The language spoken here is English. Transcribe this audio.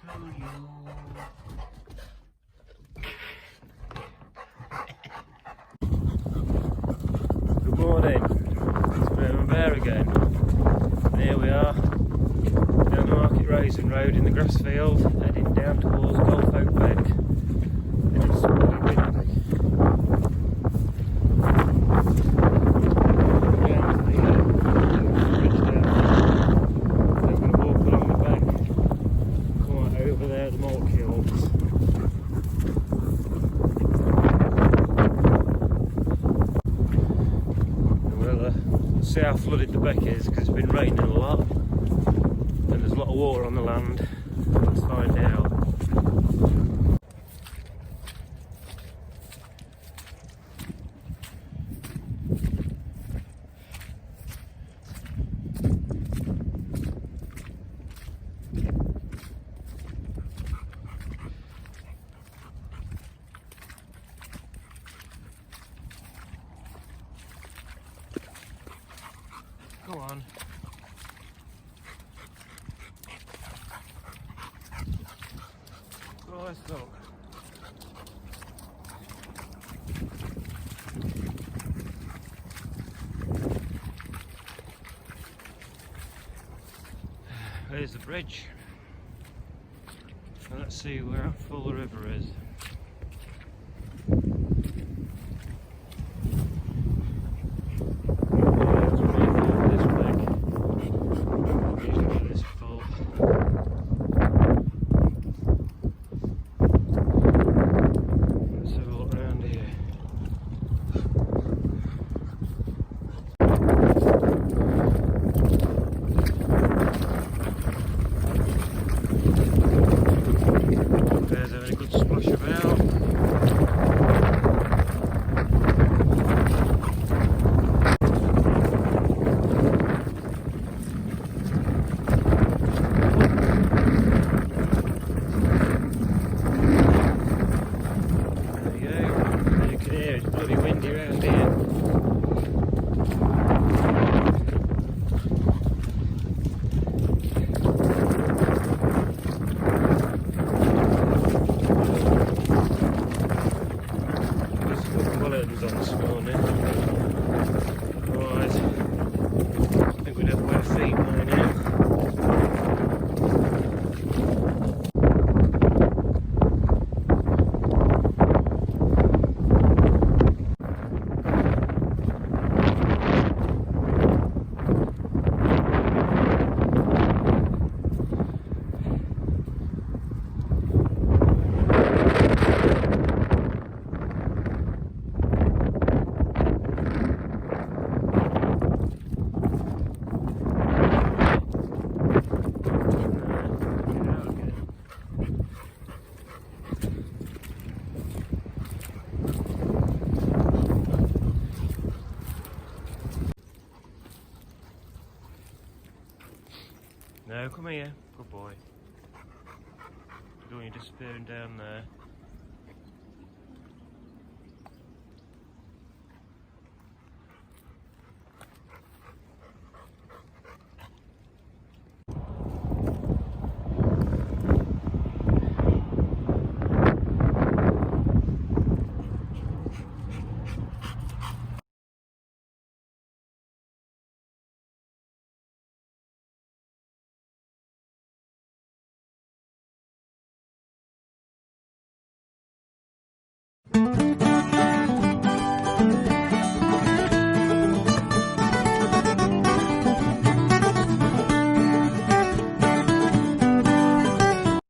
Good morning, it's Birmingham Bear again. And here we are, down the Market Raisin Road in the grass field, heading down towards Golf Oak Beck. And it's really windy. I'm going to walk along the bank, come right over there at the molecules. See how flooded the beck is, because it's been raining a lot and there's a lot of water on the land. Let's find out. Go on. Oh, let's go. There's the bridge. And let's see how full the river is. On this morning. Right, I think we'd have wet feet by now. No, come here, good boy. You're disappearing down there.